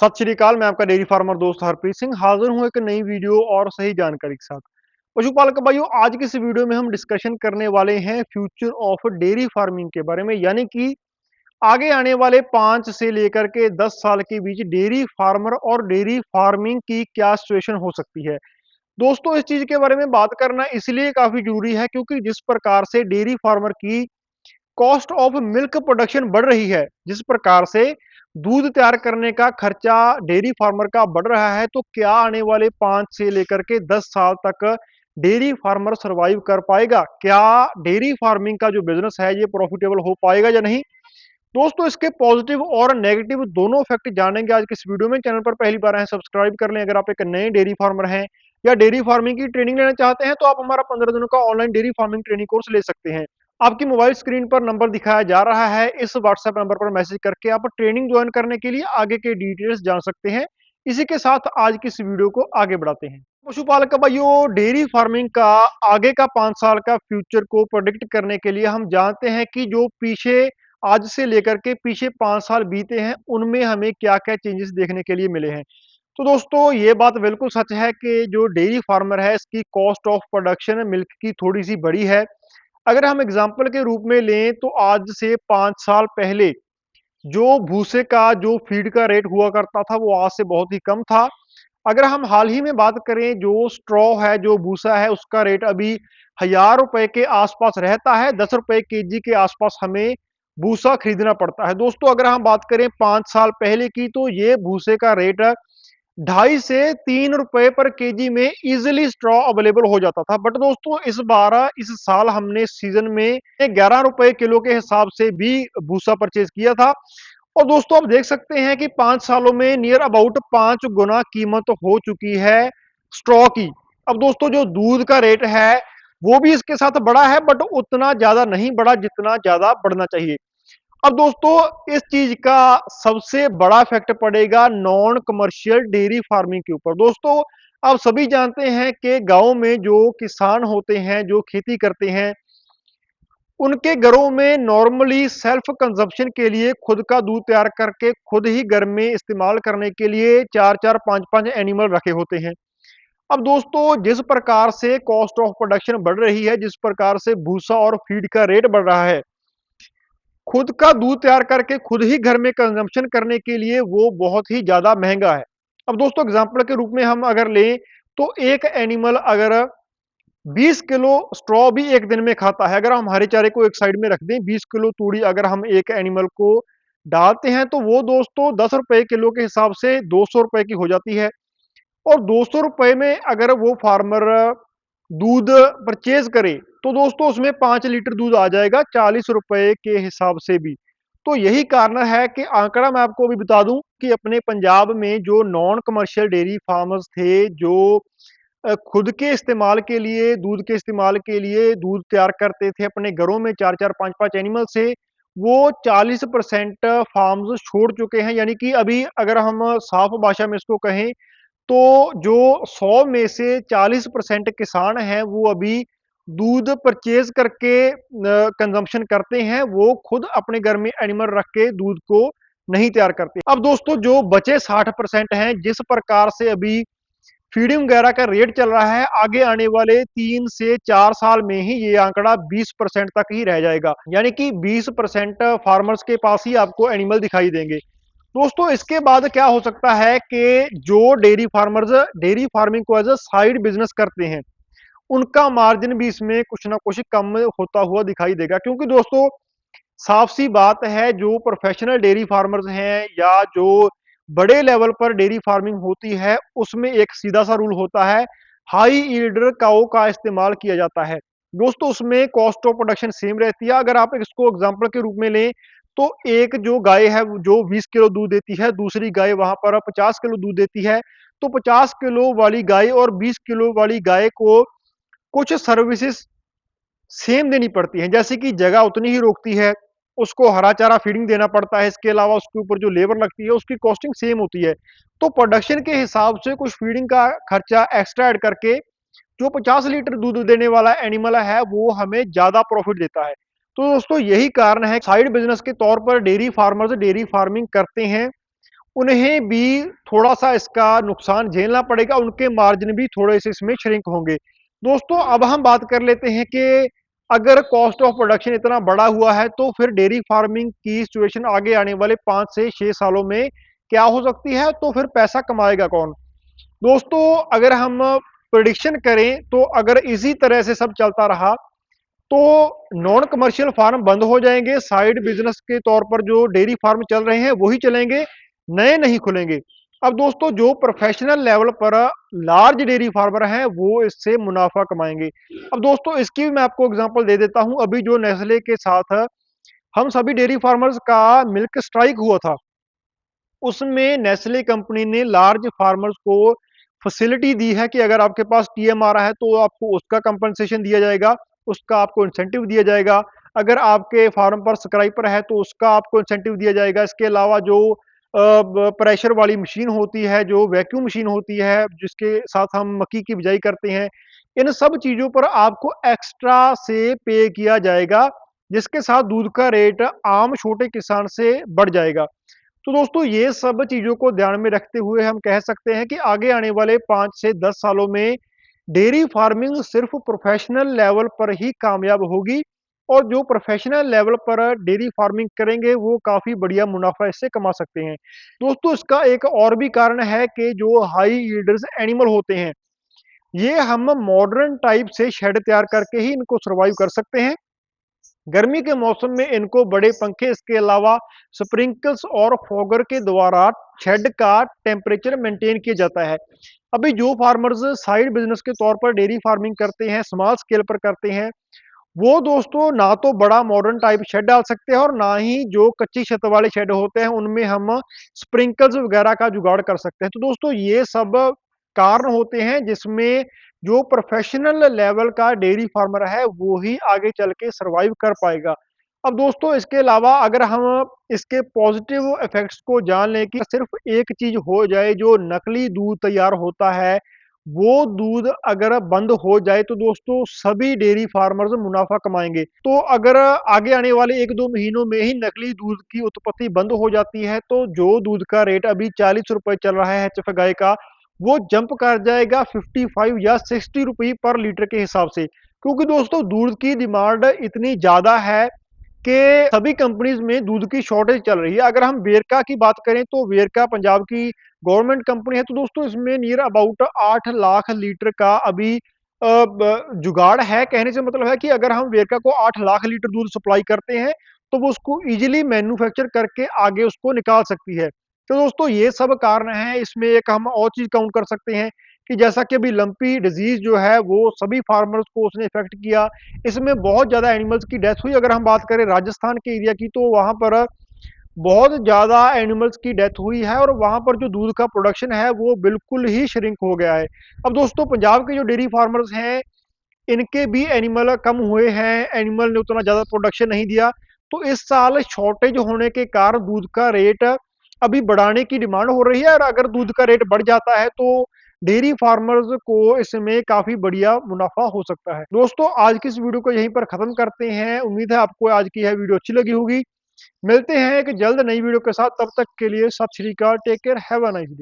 सत श्री अकाल। मैं आपका डेयरी फार्मर दोस्त हरप्रीत सिंह हाजिर हूं एक नई वीडियो और सही जानकारी के साथ। पशुपालक भाइयों, आज की इस वीडियो में हम डिस्कशन करने वाले हैं फ्यूचर ऑफ डेयरी फार्मिंग के बारे में, यानी कि आगे आने वाले 5 से लेकर के 10 साल के बीच डेयरी फार्मर और डेयरी फार्मिंग की क्या सिचुएशन हो सकती है। दोस्तों, इस चीज के बारे में बात करना इसलिए काफी जरूरी है क्योंकि जिस प्रकार से डेयरी फार्मर की कॉस्ट ऑफ मिल्क प्रोडक्शन बढ़ रही है, जिस प्रकार से दूध तैयार करने का खर्चा डेयरी फार्मर का बढ़ रहा है, तो क्या आने वाले 5 से लेकर के 10 साल तक डेयरी फार्मर सरवाइव कर पाएगा? क्या डेयरी फार्मिंग का जो बिजनेस है ये प्रॉफिटेबल हो पाएगा या नहीं? दोस्तों, इसके पॉजिटिव और नेगेटिव दोनों फैक्ट जानेंगे आज के इस वीडियो में। चैनल पर पहली बार आए सब्सक्राइब कर लें। अगर आप एक नए डेयरी फार्मर हैं या डेयरी फार्मिंग की ट्रेनिंग लेना चाहते हैं तो आप हमारा 15 दिनों का online dairy farming training course ले सकते हैं। आपकी मोबाइल स्क्रीन पर नंबर दिखाया जा रहा है, इस व्हाट्सएप नंबर पर मैसेज करके आप ट्रेनिंग ज्वाइन करने के लिए आगे के डिटेल्स जान सकते हैं। इसी के साथ आज की इस वीडियो को आगे बढ़ाते हैं। पशुपालक भाइयों, डेयरी फार्मिंग का आगे का 5 साल का फ्यूचर को प्रोडिक्ट करने के लिए हम जानते हैं कि जो पीछे आज से लेकर के पीछे 5 साल बीते हैं उनमें हमें क्या क्या चेंजेस देखने के लिए मिले हैं। तो दोस्तों, ये बात बिल्कुल सच है कि जो डेयरी फार्मर है इसकी कॉस्ट ऑफ प्रोडक्शन मिल्क की थोड़ी सी बड़ी है। अगर हम एग्जाम्पल के रूप में लें तो आज से 5 साल पहले जो भूसे का जो फीड का रेट हुआ करता था वो आज से बहुत ही कम था। अगर हम हाल ही में बात करें, जो स्ट्रॉ है, जो भूसा है, उसका रेट अभी 1000 रुपए के आसपास रहता है। 10 रुपए केजी के आसपास हमें भूसा खरीदना पड़ता है। दोस्तों, अगर हम बात करें 5 साल पहले की तो ये भूसे का रेट 2.5 से 3 रुपए पर केजी में इजिली स्ट्रॉ अवेलेबल हो जाता था। बट दोस्तों, इस साल हमने सीजन में 11 रुपए किलो के हिसाब से भी भूसा परचेज किया था। और दोस्तों, आप देख सकते हैं कि 5 सालों में नियर अबाउट 5 गुना कीमत हो चुकी है स्ट्रॉ की। अब दोस्तों, जो दूध का रेट है वो भी इसके साथ बढ़ा है, बट उतना ज्यादा नहीं बढ़ा जितना ज्यादा बढ़ना चाहिए। अब दोस्तों, इस चीज का सबसे बड़ा इफेक्ट पड़ेगा नॉन कमर्शियल डेयरी फार्मिंग के ऊपर। दोस्तों, आप सभी जानते हैं कि गांव में जो किसान होते हैं, जो खेती करते हैं, उनके घरों में नॉर्मली सेल्फ कंजप्शन के लिए खुद का दूध तैयार करके खुद ही घर में इस्तेमाल करने के लिए 4-4 5-5 एनिमल रखे होते हैं। अब दोस्तों, जिस प्रकार से कॉस्ट ऑफ प्रोडक्शन बढ़ रही है, जिस प्रकार से भूसा और फीड का रेट बढ़ रहा है, खुद का दूध तैयार करके खुद ही घर में कंजम्पशन करने के लिए वो बहुत ही ज्यादा महंगा है। अब दोस्तों, एग्जांपल के रूप में हम अगर लें तो एक एनिमल अगर 20 किलो स्ट्रॉ भी एक दिन में खाता है, अगर हम हरे चारे को एक साइड में रख दें, 20 किलो तूड़ी अगर हम एक एनिमल को डालते हैं तो वो दोस्तों 10 रुपए किलो के हिसाब से 200 रुपए की हो जाती है। और 200 रुपए में अगर वो फार्मर दूध परचेज करे तो दोस्तों उसमें 5 लीटर दूध आ जाएगा 40 रुपए के हिसाब से भी। तो यही कारण है कि आंकड़ा मैं आपको अभी बता दूं कि अपने पंजाब में जो नॉन कमर्शियल डेयरी फार्मर्स थे, जो खुद के इस्तेमाल के लिए, दूध के इस्तेमाल के लिए दूध तैयार करते थे अपने घरों में 4-4 5-5 एनिमल से, वो 40% फार्म्स छोड़ चुके हैं। यानी कि अभी अगर हम साफ भाषा में इसको कहें तो जो 100 में से 40% किसान हैं वो अभी दूध परचेज करके कंजम्पशन करते हैं, वो खुद अपने घर में एनिमल रख के दूध को नहीं तैयार करते। अब दोस्तों, जो बचे 60% हैं, जिस प्रकार से अभी फीडिंग वगैरह का रेट चल रहा है, आगे आने वाले 3 से 4 साल में ही ये आंकड़ा 20% तक ही रह जाएगा। यानी कि 20% फार्मर्स के पास ही आपको एनिमल दिखाई देंगे। दोस्तों, इसके बाद क्या हो सकता है कि जो डेयरी फार्मर्स डेयरी फार्मिंग को एज अ साइड बिजनेस करते हैं, उनका मार्जिन भी इसमें कुछ ना कुछ कम होता हुआ दिखाई देगा। क्योंकि दोस्तों, साफ सी बात है, जो प्रोफेशनल डेयरी फार्मर्स हैं या जो बड़े लेवल पर डेयरी फार्मिंग होती है उसमें एक सीधा सा रूल होता है, हाई ईल्डर काऊ का इस्तेमाल किया जाता है। दोस्तों, उसमें कॉस्ट ऑफ प्रोडक्शन सेम रहती है। अगर आप इसको एग्जांपल के रूप में लें तो एक जो गाय है जो 20 किलो दूध देती है, दूसरी गाय वहां पर 50 किलो दूध देती है, तो 50 किलो वाली गाय और 20 किलो वाली गाय को कुछ सर्विसेज सेम देनी पड़ती है। जैसे कि जगह उतनी ही रोकती है, उसको हरा चारा फीडिंग देना पड़ता है, इसके अलावा उसके ऊपर जो लेबर लगती है उसकी कॉस्टिंग सेम होती है। तो प्रोडक्शन के हिसाब से कुछ फीडिंग का खर्चा एक्स्ट्रा ऐड करके जो 50 लीटर दूध देने वाला एनिमल है वो हमें ज्यादा प्रॉफिट देता है। तो दोस्तों, यही कारण है साइड बिजनेस के तौर पर डेयरी फार्मर्स डेयरी फार्मिंग करते हैं। उन्हें भी थोड़ा-सा इसका नुकसान झेलना पड़ेगा, उनके मार्जिन भी थोड़े-से इसमें श्रिंक होंगे। दोस्तों अब हम बात कर लेते हैं कि अगर कॉस्ट ऑफ प्रोडक्शन इतना बढ़ा हुआ है, तो फिर डेयरी फार्मिंग की सिचुएशन आगे आने वाले 5 से 6 सालों में क्या हो सकती है, तो फिर पैसा कमाएगा कौन? दोस्तों अगर हम प्रेडिक्शन करें, तो अगर इसी तरह से सब चलता रहा, तो नॉन कमर्शियल फार्म बंद हो जाएंगे, साइड बिजनेस के तौर पर जो डेयरी फार्म चल रहे हैं वही चलेंगे, नए नहीं खुलेंगे। अब दोस्तों जो प्रोफेशनल लेवल पर लार्ज डेयरी फार्मर हैं वो इससे मुनाफा कमाएंगे। अब दोस्तों इसकी भी मैं आपको एग्जांपल दे देता हूं, अभी जो नेस्ले के साथ हम सभी डेयरी फार्मर्स का मिल्क स्ट्राइक हुआ था, उसमें नेस्ले कंपनी ने लार्ज फार्मर्स को फैसिलिटी दी है कि अगर आपके पास टीएम आ रहा है तो आपको उसका कंपनसेशन दिया जाएगा, उसका आपको इंसेंटिव दिया जाएगा। अगर आपके फार्म पर स्क्राइपर है तो उसका आपको इंसेंटिव दिया जाएगा। इसके अलावा जो प्रेशर वाली मशीन होती है, जो वैक्यूम मशीन होती है जिसके साथ हम मक्की की बिजाई करते हैं, इन सब चीजों पर आपको एक्स्ट्रा से पे किया जाएगा, जिसके साथ दूध का रेट आम छोटे किसान से बढ़ जाएगा। तो दोस्तों ये सब चीजों को ध्यान में रखते हुए हम कह सकते हैं कि आगे आने वाले 5 से 10 सालों में डेयरी फार्मिंग सिर्फ प्रोफेशनल लेवल पर ही कामयाब होगी, और जो प्रोफेशनल लेवल पर डेयरी फार्मिंग करेंगे वो काफी बढ़िया मुनाफा इससे कमा सकते हैं। दोस्तों इसका एक और भी कारण है कि जो हाई यील्डर्स एनिमल होते हैं, ये हम मॉडर्न टाइप से शेड तैयार करके ही इनको सर्वाइव कर सकते हैं। गर्मी के मौसम में इनको बड़े पंखे, इसके अलावा स्प्रिंकल्स और फॉगर के द्वारा शेड का टेम्परेचर मेंटेन किया जाता है। अभी जो फार्मर्स साइड बिजनेस के तौर पर डेयरी फार्मिंग करते हैं, स्मॉल स्केल पर करते हैं, वो दोस्तों ना तो बड़ा मॉडर्न टाइप शेड डाल सकते हैं और ना ही जो कच्ची छत वाले शेड होते हैं उनमें हम स्प्रिंकल्स वगैरह का जुगाड़ कर सकते हैं। तो दोस्तों ये सब कारण होते हैं जिसमें जो प्रोफेशनल लेवल का डेयरी फार्मर है वो ही आगे चल के सरवाइव कर पाएगा। अब दोस्तों इसके अलावा अगर हम इसके पॉजिटिव इफेक्ट्स को जान लें कि सिर्फ एक चीज हो जाए, जो नकली दूध तैयार होता है वो दूध अगर बंद हो जाए, तो दोस्तों सभी डेयरी फार्मर्स मुनाफा कमाएंगे। तो अगर आगे आने वाले 1-2 महीनों में ही नकली दूध की उत्पत्ति बंद हो जाती है, तो जो दूध का रेट अभी 40 रुपए चल रहा है एचएफ गाय का, वो जंप कर जाएगा 55 या 60 रुपए पर लीटर के हिसाब से। क्योंकि दोस्तों दूध की डिमांड इतनी ज्यादा है कि सभी कंपनीज में दूध की शॉर्टेज चल रही है। अगर हम वेरका की बात करें, तो वेरका पंजाब की गवर्नमेंट कंपनी है, तो दोस्तों इसमें नियर अबाउट 8 लाख लीटर का अभी जुगाड़ है। कहने से मतलब है कि अगर हम वेरका को 8 लाख लीटर दूध सप्लाई करते हैं, तो वो उसको इजीली मैन्युफैक्चर करके आगे उसको निकाल सकती है। तो दोस्तों ये सब कारण हैं। इसमें एक हम और चीज काउंट कर सकते हैं कि जैसा कि अभी लंपी डिजीज जो है वो सभी फार्मर्स को उसने इफेक्ट किया, इसमें बहुत ज्यादा एनिमल्स की डेथ हुई। अगर हम बात करें राजस्थान के एरिया की, तो वहां पर बहुत ज्यादा एनिमल्स की डेथ हुई है और वहां पर जो दूध का प्रोडक्शन है वो बिल्कुल ही श्रिंक हो गया है। अब दोस्तों पंजाब के जो डेयरी फार्मर्स हैं, इनके भी एनिमल कम हुए हैं, एनिमल ने उतना ज्यादा प्रोडक्शन नहीं दिया। तो इस साल शॉर्टेज होने के कारण दूध का रेट अभी बढ़ाने की डिमांड हो रही है, और अगर दूध का रेट बढ़ जाता है तो डेयरी फार्मर्स को इसमें काफी बढ़िया मुनाफा हो सकता है। दोस्तों आज की इस वीडियो को यहीं पर खत्म करते हैं। उम्मीद है आपको आज की यह वीडियो अच्छी लगी होगी। मिलते हैं एक जल्द नई वीडियो के साथ, तब तक के लिए Sat Sri Akal, take care, have a nice day.